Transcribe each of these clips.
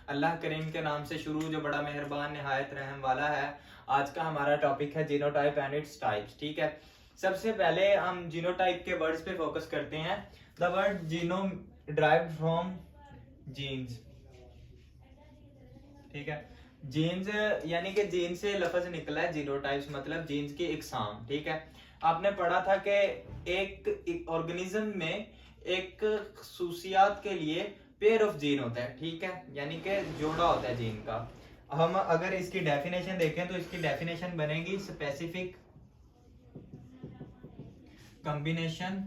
अल्लाह करीम के नाम से शुरू, जो बड़ा मेहरबान निहायत रहम वाला है। आज का हमारा टॉपिक है जीनोटाइप एंड इट्स टाइप्स। ठीक है, सबसे पहले हम जीनोटाइप के वर्ड्स पे फोकस करते हैं। The word gene derived from genes. ठीक है, जीन्स यानी कि जीन से लफ्ज निकला है जीनोटाइप्स, मतलब जीन्स की इकसाम। ठीक है, आपने पढ़ा था कि एक ऑर्गेनिज्म में एक खसूसियात के लिए पेयर ऑफ जीन होता है। ठीक है, यानी कि जोड़ा होता है जीन का। हम अगर इसकी डेफिनेशन देखें तो इसकी डेफिनेशन बनेगी specific combination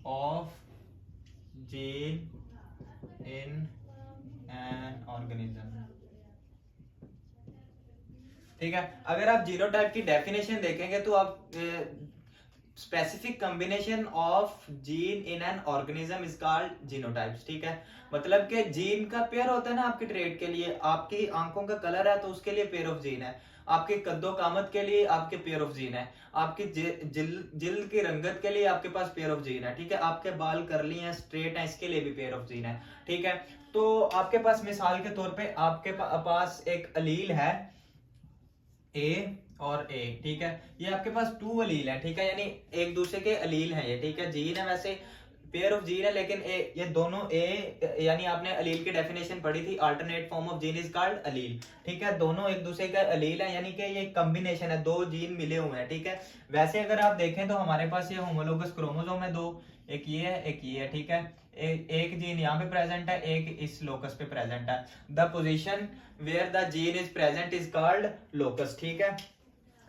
of gene in an organism. ठीक है, अगर आप जीनोटाइप की डेफिनेशन देखेंगे तो आप specific combination of gene in an organism is called genotypes. ठीक है, मतलब कि जीन का पेयर होता है ना आपके ट्रेट के लिए, आपकी आंखों का कलर है तो उसके लिए पेयर ऑफ जीन है, आपके कद्दो कामत के लिए आपके पेयर ऑफ जीन है, आपकी जिल्द की रंगत के लिए आपके पास पेयर ऑफ जीन है। ठीक है, आपके बाल करली हैं स्ट्रेट हैं इसके लिए भी पेयर ऑफ जीन है। ठीक है, तो आपके पास मिसाल के तौर पे आपके पास एक अलील है ए और ए। ठीक है, ये आपके पास टू अलील है। ठीक है, यानी एक दूसरे के अलील हैं ये। ठीक है, जीन है वैसे पेयर ऑफ जीन है, लेकिन ये दोनों ए, यानी आपने अलील की डेफिनेशन पढ़ी थी, alternate form of gene is called allele. ठीक है, दोनों एक दूसरे का अलील है, यानी कि ये कॉम्बिनेशन है, दो जीन मिले हुए हैं। ठीक है, वैसे अगर आप देखें तो हमारे पास ये होमोलोगस क्रोमोसोम है दो, एक ये है एक ये है। ठीक है, एक जीन यहाँ पे प्रेजेंट है, एक इस लोकस पे प्रेजेंट है। The position where the gene is present is called locus. ठीक है,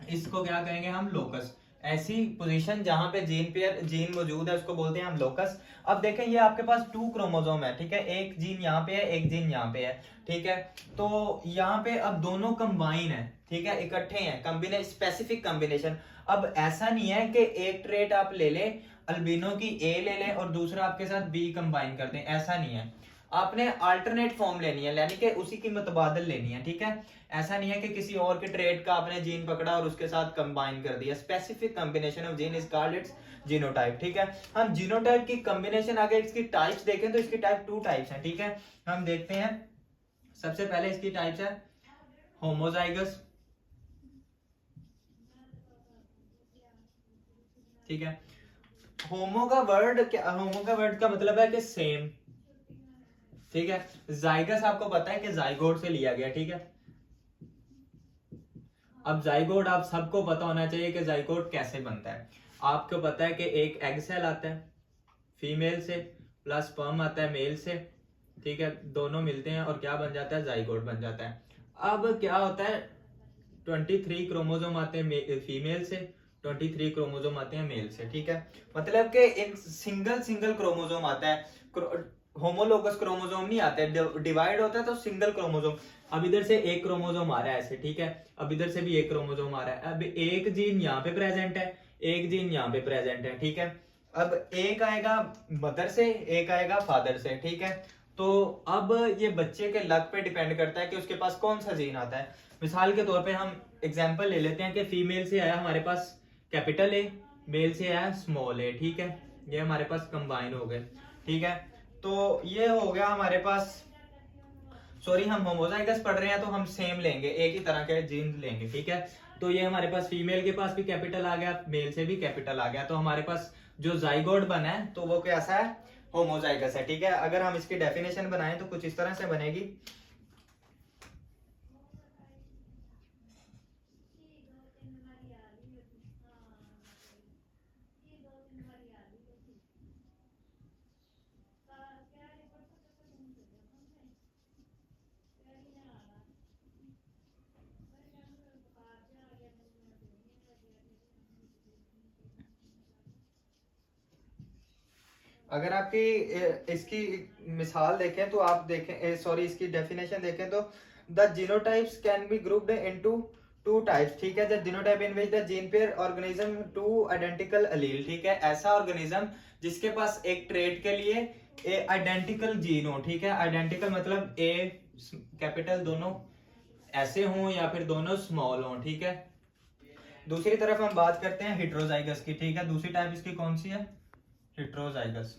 इसको क्या कहेंगे हम, लोकस। ऐसी पोजीशन जहां पे जीन मौजूद है उसको बोलते हैं हम लोकस। अब देखें ये आपके पास टू क्रोमोसोम है। ठीक है, एक जीन यहाँ पे है एक जीन यहाँ पे है। ठीक है, तो यहाँ पे अब दोनों कंबाइन है। ठीक है, इकट्ठे हैं, कॉम्बिनेशन स्पेसिफिक कॉम्बिनेशन। अब ऐसा नहीं है कि एक ट्रेट आप ले ले, अल्बिनो की ए ले लें और दूसरा आपके साथ बी कंबाइन कर दें, ऐसा नहीं है। आपने अल्टरनेट फॉर्म लेनी है, यानी कि उसी की मुतबादल लेनी है। ठीक है, ऐसा नहीं है कि किसी और के ट्रेड का आपने जीन पकड़ा और उसके साथ कंबाइन कर दिया। Specific combination of gene is called its genotype. ठीक है, हम जीनोटाइप की कॉम्बिनेशन आगे इसकी टाइप्स देखें तो इसकी टाइप टू टाइप्स हैं। ठीक है, हम देखते हैं। सबसे पहले इसकी टाइप्स है होमोजाइगस। ठीक है, होमो का वर्ड क्या, होमो का वर्ड का मतलब है कि सेम। ठीक है, जाइगस आपको पता है कि जाइगोट से लिया गया। ठीक है, अब जाइगोट आप सबको पता होना चाहिए कि जाइगोट कैसे बनता है। आपको पता है कि एक एग सेल आता है फीमेल से, प्लस स्पर्म आता है मेल से। ठीक है, दोनों मिलते हैं और क्या बन जाता है, जाइगोट बन जाता है। अब क्या होता है, 23 क्रोमोसोम आते हैं फीमेल से, 23 क्रोमोसोम आते हैं मेल से। ठीक है, मतलब कि एक सिंगल सिंगल क्रोमोसोम आता है, होमोलोगस क्रोमोसोम नहीं आता है, डिवाइड होता है तो सिंगल क्रोमोसोम। अब इधर से एक क्रोमोसोम आ रहा है ऐसे। ठीक है, अब इधर से भी एक क्रोमोसोम आ रहा है। अब एक जीन यहाँ पे प्रेजेंट है, एक जीन यहाँ पे प्रेजेंट है। ठीक है, अब एक आएगा मदर से, एक आएगा फादर से। ठीक है, तो अब ये बच्चे के लक पे डिपेंड करता है कि उसके पास कौन सा जीन आता है। मिसाल के तौर पे हम एग्जांपल ले लेते हैं कि फीमेल से आया हमारे पास कैपिटल ए, मेल से आया स्मॉल ए। ठीक है, ये हमारे पास कंबाइन हो गए। ठीक है, तो ये हो गया हमारे पास, सॉरी हम होमोजाइगस पढ़ रहे हैं तो हम सेम लेंगे, एक ही तरह के जीन लेंगे। ठीक है, तो ये हमारे पास फीमेल के पास भी कैपिटल आ गया, मेल से भी कैपिटल आ गया, तो हमारे पास जो जाइगोट बना है तो वो कैसा है, होमोजाइगस है। ठीक है, अगर हम इसकी डेफिनेशन बनाएं तो कुछ इस तरह से बनेगी। अगर आपकी इसकी मिसाल देखें तो आप देखें, सॉरी इसकी डेफिनेशन देखें तो the genotypes can be grouped into two types. ठीक है, the genotype in which the gene pair organism two identical allele. ठीक है, ऐसा ऑर्गेनिज्म जिसके पास एक ट्रेट के लिए ए आइडेंटिकल जीन हो। ठीक है, आइडेंटिकल मतलब ए कैपिटल दोनों ऐसे हों या फिर दोनों स्मॉल हों। ठीक है, दूसरी तरफ हम बात करते हैं हेट्रोजाइगस की। ठीक है, दूसरी टाइप इसकी कौन सी है, हेट्रोजाइगस।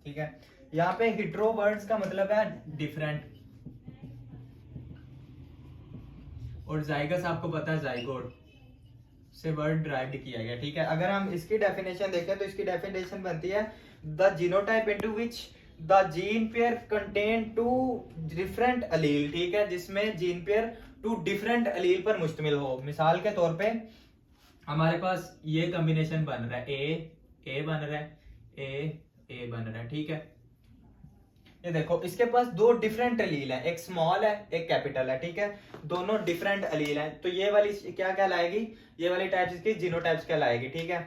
ठीक है। यहाँ पे हिट्रो वर्ड्स का मतलब है डिफरेंट, और जाइगस आपको पता है जाइगोट से वर्ड डिराइव्ड किया गया, ठीक है। अगर हम इसकी डेफिनेशन देखें तो इसकी डेफिनेशन बनती है the genotype into which the gene pair contain two different allele, ठीक है, जिसमें gene pair two different allele पर मुश्तमिल हो। मिसाल के तौर पे हमारे पास ये कॉम्बिनेशन बन रहा है ए बन रहा है, ए बन रहा है, ठीक है। ये देखो इसके पास दो डिफरेंट अलील हैं, एक स्मॉल है एक कैपिटल है, ठीक है, दोनों डिफरेंट अलील हैं। तो ये वाली क्या कहलाएगी, ये वाली टाइप्स इसकी जीनोटाइप्स कहलाएगी, ठीक है।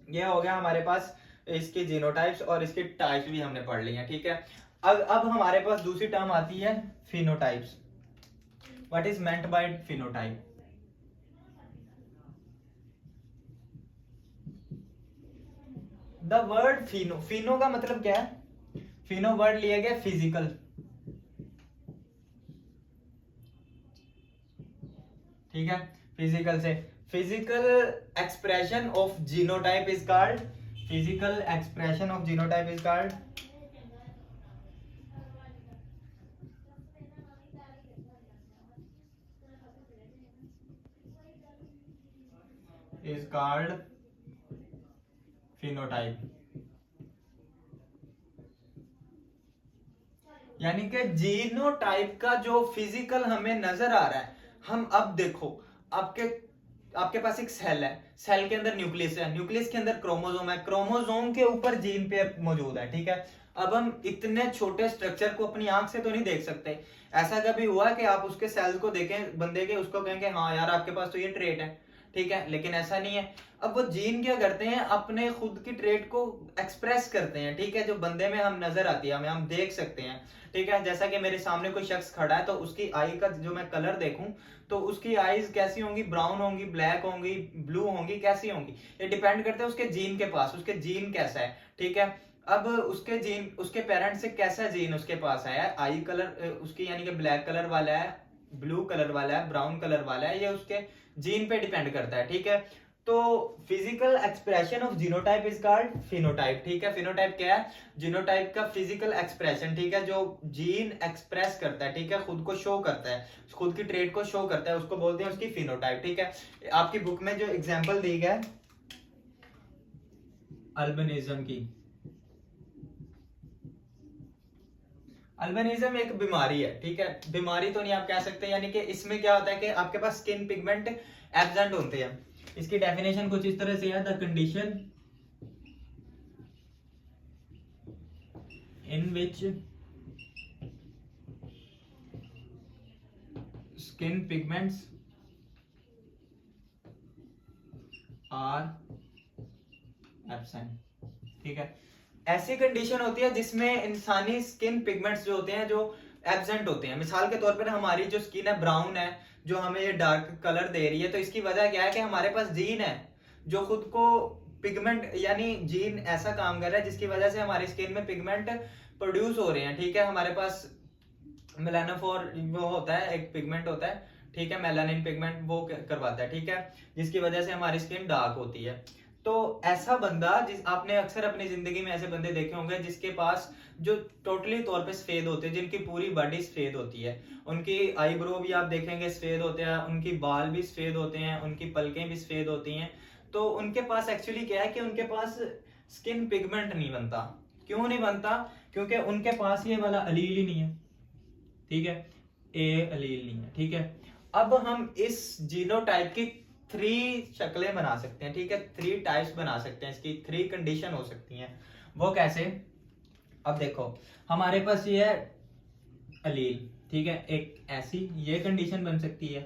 ये हो गया हमारे पास इसकी जीनोटाइप्स, और इसकी टाइप्स भी हमने पढ़ ली हैं, ठीक है। अब हमारे पास दूसरी टर्म आती है phenotypes. What is meant by phenotype? The word Fino, Fino का मतलब क्या है? फिनो वर्ड लिया गया फिजिकल, ठीक है, फिजिकल से। Physical expression of genotype is called, physical expression of genotype is called phenotype. यानी कि जीनोटाइप का जो फिजिकल हमें नजर आ रहा है, हम अब देखो आपके पास एक सेल है, सेल के अंदर न्यूक्लियस है, न्यूक्लियस के अंदर क्रोमोसोम है, क्रोमोसोम के ऊपर जीन पेयर मौजूद है, ठीक है। अब हम इतने छोटे स्ट्रक्चर को अपनी आंख से तो नहीं देख सकते। ऐसा कभी हुआ कि आप उसके सेल्स को देखें बंदे के, उसको कहेंगे हाँ यार आपके पास तो ये ट्रेट है, ठीक है, लेकिन ऐसा नहीं है। अब वो जीन क्या करते हैं, अपने खुद की ट्रेट को एक्सप्रेस करते हैं, ठीक है, जो बंदे में हम नजर आती है, हमें हम देख सकते हैं, ठीक है। जैसा कि मेरे सामने कोई शख्स खड़ा है तो उसकी आई का जो मैं कलर देखूं तो उसकी आईज कैसी होंगी, ब्राउन होंगी, ब्लैक होंगी, ब्लू होंगी, कैसी होंगी, ये डिपेंड करता है उसके जीन के पास, उसके जीन कैसा है, ठीक है। अब उसके जीन, उसके पेरेंट्स से कैसा जीन उसके पास आया है, आई कलर उसकी यानी कि ब्लैक कलर वाला है, ब्लू कलर वाला है, ब्राउन कलर वाला है, ये उसके जीन पे डिपेंड करता है, ठीक है। तो physical expression of genotype is called phenotype, ठीक है। फिनोटाइप क्या है? जीनोटाइप का फिजिकल एक्सप्रेशन, ठीक है, जो जीन एक्सप्रेस करता है, ठीक है, खुद को शो करता है, खुद की ट्रेट को शो करता है, उसको बोलते हैं उसकी फिनोटाइप, ठीक है। आपकी बुक में जो एग्जांपल दी गया है अल्बिनिज्म की, अल्बिनिज्म एक बीमारी है, ठीक है, बीमारी तो नहीं आप कह सकते, यानी कि इसमें क्या होता है कि आपके पास स्किन पिगमेंट एब्सेंट होते हैं। इसकी डेफिनेशन कुछ इस तरह से है, the condition in which skin pigments are absent, ठीक है। ऐसी कंडीशन होती है जिसमें इंसानी स्किन पिगमेंट्स जो होते हैं जो एब्सेंट होते हैं। मिसाल के तौर पर हमारी जो स्किन है ब्राउन है, जो हमें ये डार्क कलर दे रही है, तो इसकी वजह क्या है कि हमारे पास जीन है जो खुद को पिगमेंट, यानी जीन ऐसा काम कर रहा है जिसकी वजह से हमारी स्किन में पिगमेंट प्रोड्यूस हो रहे हैं, ठीक है। हमारे पास मेलानोफोर वो होता है, एक पिगमेंट होता है, ठीक है, मेलानिन पिगमेंट, वो करवाता है, ठीक है, जिसकी वजह से हमारी स्किन डार्क होती है। तो ऐसा बंदा, जिस आपने अक्सर अपनी जिंदगी में ऐसे बंदे देखे होंगे जिसके पास जो टोटली तौर पे सफेद होते हैं, जिनकी पूरी बॉडी सफेद होती है, उनकी आईब्रो भी आप देखेंगे सफेद होते हैं, उनकी बाल भी सफेद होते हैं, उनकी पलकें भी सफेद होती हैं। तो उनके पास एक्चुअली क्या है कि उनके पास स्किन पिगमेंट नहीं बनता। क्यों नहीं बनता? क्योंकि उनके पास ये वाला अलील ही नहीं है, ठीक है, ए अलील नहीं है, ठीक है। अब हम इस जीनोटाइप की 3 शक्लें बना सकते हैं, ठीक है, 3 टाइप्स बना सकते हैं, इसकी 3 कंडीशन हो सकती हैं। वो कैसे? अब देखो हमारे पास ये है अलील, ठीक है, एक ऐसी ये कंडीशन बन सकती है,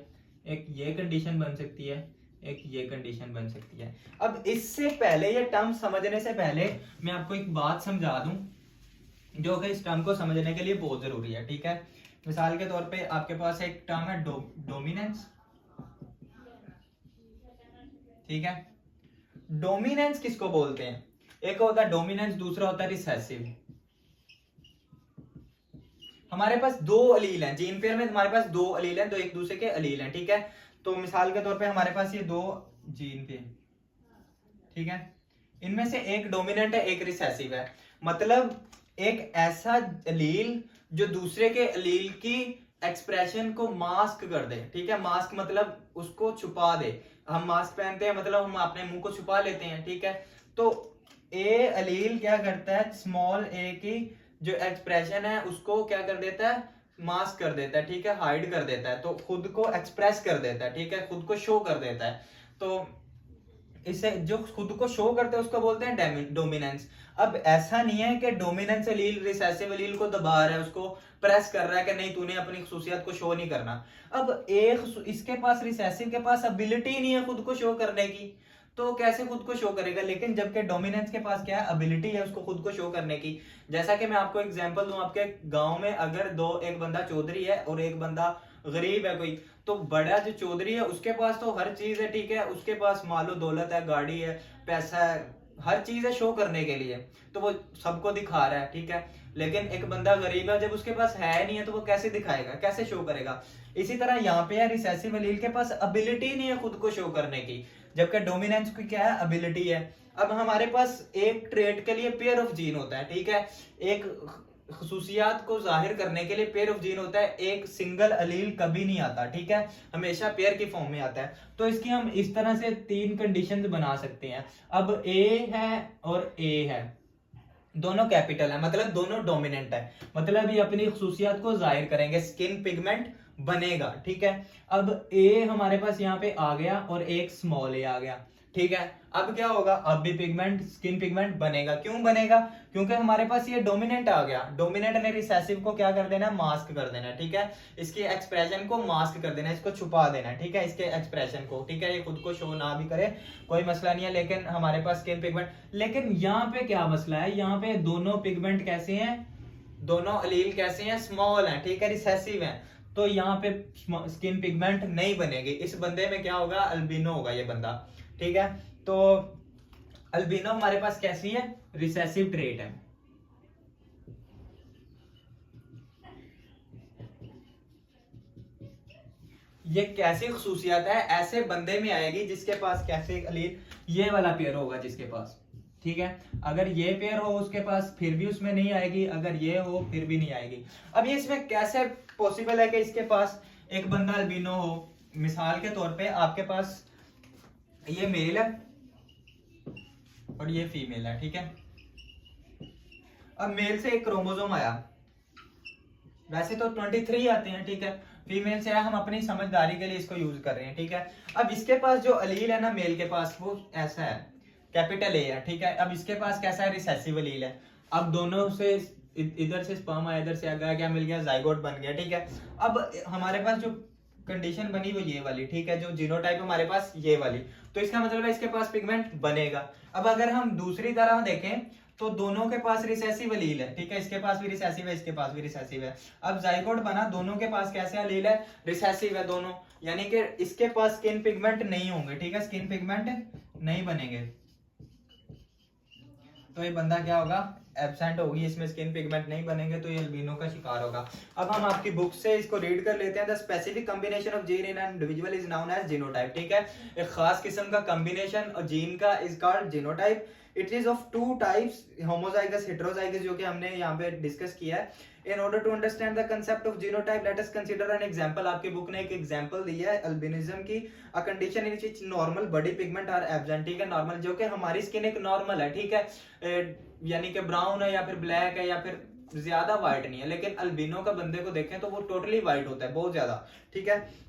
एक ये कंडीशन बन सकती है, एक ये कंडीशन बन सकती है। अब इससे पहले, ये टर्म समझने से पहले मैं आपको एक बात समझा दूं जो कि इस टर्म को समझने के लिए बहुत जरूरी है, ठीक है। मिसाल के तौर पे आपके पास एक टर्म है डोमिनेंस, ठीक है। डोमिनेंस किसको बोलते हैं? एक होता है डोमिनेंस, दूसरा होता है रिसेसिव। हमारे पास 2 अलील हैं जीन पेयर में, हमारे पास 2 अलील हैं, 2 एक दूसरे के अलील हैं, ठीक है। तो मिसाल के तौर पे हमारे पास ये 2 जीन पे, ठीक है, इनमें से एक डोमिनेंट है, एक रिसेसिव है। मतलब एक ऐसा एलील जो दूसरे के एलील की एक्सप्रेशन को मास्क कर दे, ठीक है। मास्क मतलब उसको छुपा दे। हम मास्क पहनते हैं मतलब हम अपने मुंह को छुपा लेते हैं, ठीक है। तो ए एलील क्या करता है, स्मॉल ए की जो एक्सप्रेशन है उसको क्या कर देता है, मास्क कर देता है, ठीक है, हाइड कर देता है। तो खुद को एक्सप्रेस कर देता है, ठीक है, खुद को शो कर देता है। तो इसे जो खुद को शो करते हैं उसको बोलते हैं डोमिनेंस। अब ऐसा नहीं है कि डोमिनेंस एलील रिसेसिव एलील को दबा रहा है, उसको प्रेस कर रहा है कि नहीं तूने अपनी खसूसियत को शो नहीं करना। अब एक इसके पास, रिसेसिव के पास एबिलिटी नहीं है खुद को शो करने की, तो कैसे खुद को शो करेगा। लेकिन जबकि डोमिनेंस के पास क्या है, एबिलिटी है उसको खुद को शो करने की। जैसा कि मैं आपको एग्जांपल दूं, आपके गांव में अगर एक बंदा चौधरी है और एक बंदा गरीब है कोई, तो बड़ा जो चौधरी है उसके पास तो हर चीज है, ठीक है, उसके पास मालो दौलत है, गाड़ी है, पैसा है, हर चीज है शो करने के लिए, तो वो सबको दिखा रहा है, ठीक है। लेकिन एक बंदा गरीब है, जब उसके पास है नहीं है तो वो कैसे दिखाएगा, कैसे शो करेगा। इसी तरह यहाँ पे है, रिसेसिव एलील के पास एबिलिटी नहीं है खुद को शो करने की, जबकि डोमिनेंस की क्या है, एबिलिटी है। अब हमारे पास एक ट्रेट के लिए पेयर ऑफ जीन होता है, ठीक है, एक खसूसियात को जाहिर करने के लिए पेयर ऑफ जीन होता है, एक सिंगल अलील कभी नहीं आता, ठीक है, हमेशा पेयर की फॉर्म में आता है। तो इसकी हम इस तरह से 3 कंडीशंस बना सकते हैं। अब ए है और ए है, दोनों कैपिटल है, मतलब दोनों डोमिनेंट है, मतलब ये अपनी खसूसियात को जाहिर करेंगे, स्किन पिगमेंट बनेगा, ठीक है। अब ए हमारे पास यहाँ पे आ गया और एक स्मॉल ए आ गया, ठीक है। अब क्या होगा, अब भी पिगमेंट, स्किन पिगमेंट बनेगा। क्यों बनेगा, क्योंकि हमारे पास ये डोमिनेंट आ गया। डोमिनेंट ने रिसेसिव को क्या कर देना, मास्क कर देना, ठीक है, इसकी एक्सप्रेशन को मास्क कर देना, इसको छुपा देना, ठीक है, इसके एक्सप्रेशन को, ठीक है, ये खुद को शो ना भी करे कोई मसला नहीं है। लेकिन हमारे पास स्किन पिगमेंट, लेकिन यहाँ पे क्या मसला है, यहाँ पे दोनों पिगमेंट कैसे हैं, दोनों अलील कैसे हैं, स्मॉल हैं, ठीक है, रिसेसिव हैं। तो यहाँ पे स्किन पिगमेंट नहीं बनेगी। इस बंदे में क्या होगा, अल्बिनो होगा ये बंदा, ठीक है। तो अल्बिनो हमारे पास कैसी है, रिसेसिव ट्रेट है। ये कैसी खसूसियत है, ऐसे बंदे में आएगी जिसके पास कैसे अलील, ये वाला पेयर होगा जिसके पास, ठीक है। अगर ये पेयर हो उसके पास फिर भी उसमें नहीं आएगी, अगर ये हो फिर भी नहीं आएगी। अब ये इसमें कैसे पॉसिबल है कि इसके पास एक बंदा अल्बिनो हो। मिसाल के तौर पे आपके पास ये मेल है और ये फीमेल है, ठीक है। अब मेल से एक क्रोमोसोम आया, वैसे तो 23 आते हैं, ठीक है, फीमेल से आया, हम अपनी समझदारी के लिए इसको यूज कर रहे हैं, ठीक है। अब इसके पास जो अलील है ना मेल के पास, वो ऐसा है, कैपिटल ए है, ठीक है। अब इसके पास कैसा है, रिसेसिव अलील है। अब दोनों से इधर से स्पर्म आया, इधर से आ गया, क्या मिल गया, जाइगोट बन गया, ठीक है। अब हमारे पास जो कंडीशन बनी वो ये वाली, ठीक है, जो जीनोटाइप हमारे पास ये वाली, तो इसका मतलब है इसके पास पिगमेंट बनेगा। अब अगर हम दूसरी तरह देखें तो दोनों के पास रिसेसिव अलील है, ठीक है, इसके पास भी रिसेसिव है, इसके पास भी रिसेसिव है। अब जाइगोट बना, दोनों के पास कैसे अलील है, रिसेसिव है दोनों, यानी कि इसके पास स्किन पिगमेंट नहीं होंगे, ठीक है, स्किन पिगमेंट नहीं बनेंगे। तो ये बंदा क्या होगा, एब्सेंट होगी, इसमें स्किन पिगमेंट नहीं बनेंगे, तो ये अल्बिनो का शिकार होगा। अब हम आपकी बुक से इसको रीड कर लेते हैं। The specific combination of gene in an individual is known as genotype, ठीक है, एक खास किस्म का कॉम्बिनेशन और जीन का is called genotype. It is of 2 types, homozygous, heterozygous, जो कि हमने यहाँ पे डिस्कस किया है। In order to understand the concept of genotype, let us consider an example. आपकी बुक ने एक एग्जांपल दिया है अल्बिनिज्म की, a condition in which normal body pigment are absent, ठीक है, नॉर्मल, जो कि हमारी स्किन एक नॉर्मल है, ठीक है, यानी कि ब्राउन है या फिर ब्लैक है या फिर ज्यादा व्हाइट नहीं है। लेकिन अल्बिनो का बंदे को देखें तो वो टोटली व्हाइट होता है, बहुत ज्यादा, ठीक है।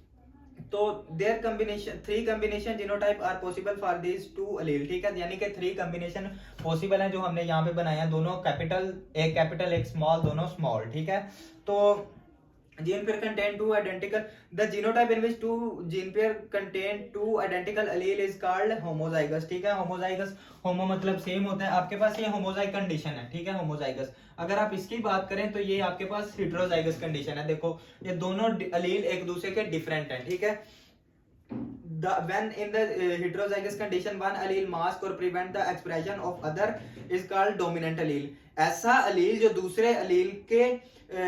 तो their combination 3 combination genotype are possible for these 2 allele, ठीक है, यानी कि 3 कॉम्बिनेशन पॉसिबल हैं जो हमने यहाँ पे बनाया है, दोनों कैपिटल, एक स्मॉल, दोनों स्मॉल, ठीक है। तो gene pair contain 2 identical, the genotype in which 2 gene pair contain 2 identical allele is called homozygous, ठीक है, homozygous, होमो मतलब सेम होता है, आपके पास ये होमोजाइक कंडीशन है, ठीक है, होमोजाइगस। अगर आप इसकी बात करें तो ये आपके पास हेटेरोजाइगस कंडीशन है। देखो ये दोनों अलील एक दूसरे के डिफरेंट हैं, ठीक है, when in the heterozygous condition one allele mask or prevent the expression of other is called dominant allele. ऐसा अलील जो दूसरे अलील के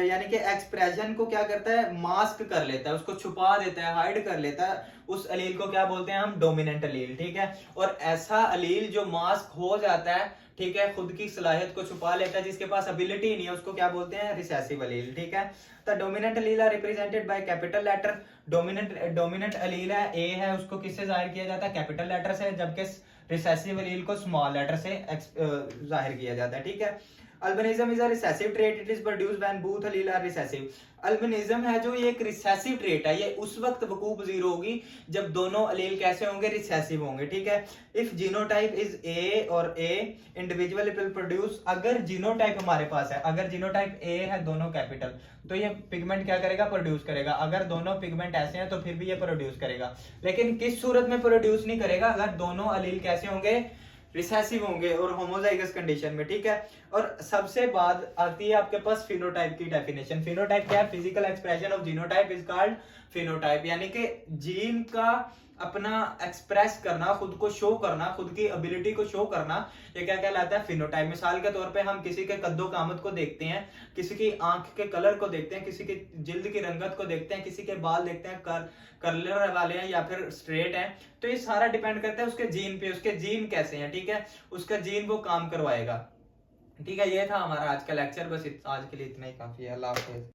यानी कि एक्सप्रेशन को क्या करता है, मास्क कर लेता है, उसको छुपा देता है, हाइड कर लेता है, उस अलील को क्या बोलते हैं हम, डोमिनेंट अलील, ठीक है। और ऐसा अलील जो मास्क हो जाता है, ठीक है, खुद की सलाहियत को छुपा लेता है, जिसके पास एबिलिटी नहीं है, उसको क्या बोलते हैं, रिसेसिव अलील, ठीक है। तो dominant allele are represented by capital letter. Dominant allele है, ए है, उसको किससे जाहिर किया जाता है, कैपिटल लेटर से, जबकि रिसेसिव अलील को स्मॉल लेटर से जाहिर किया जाता है, ठीक है। Albinism is a recessive trait, it is produced when both allele are recessive. Albinism है जो ये एक रिसेसिव ट्रेट है, ये उस वक्त वकूअ पज़ीर होगी जब दोनों अलील कैसे होंगे, रिसेसिव होंगे, ठीक है। इफ जीनोटाइप इज ए और ए इंडिविजुअल विल प्रोड्यूस, अगर जीनोटाइप हमारे पास है, अगर जीनोटाइप ए है दोनों कैपिटल, तो ये पिगमेंट क्या करेगा, प्रोड्यूस करेगा। अगर दोनों पिगमेंट ऐसे हैं तो फिर भी ये प्रोड्यूस करेगा, लेकिन किस सूरत में प्रोड्यूस नहीं करेगा, अगर दोनों अलील कैसे होंगे, रिसेसिव होंगे और होमोजाइगस कंडीशन में, ठीक है। और सबसे बाद आती है आपके पास फिनोटाइप की डेफिनेशन। फिनोटाइप क्या है, physical expression of genotype is called phenotype, यानी कि जीन का अपना एक्सप्रेस करना, खुद को शो करना, खुद की एबिलिटी को शो करना, ये क्या कहलाता है, फिनोटाइप। मिसाल के तौर पे हम किसी के कद्दो कामत को देखते हैं, किसी की आंख के कलर को देखते हैं, किसी की जिल्द की रंगत को देखते हैं, किसी के बाल देखते हैं कर्लर वाले हैं या फिर स्ट्रेट हैं, तो ये सारा डिपेंड करता है उसके जीन पे, उसके जीन कैसे हैं, ठीक है, उसका जीन वो काम करवाएगा, ठीक है। ये था हमारा आज का लेक्चर, बस आज के लिए इतना ही काफी है। अल्लाह हाफिज़।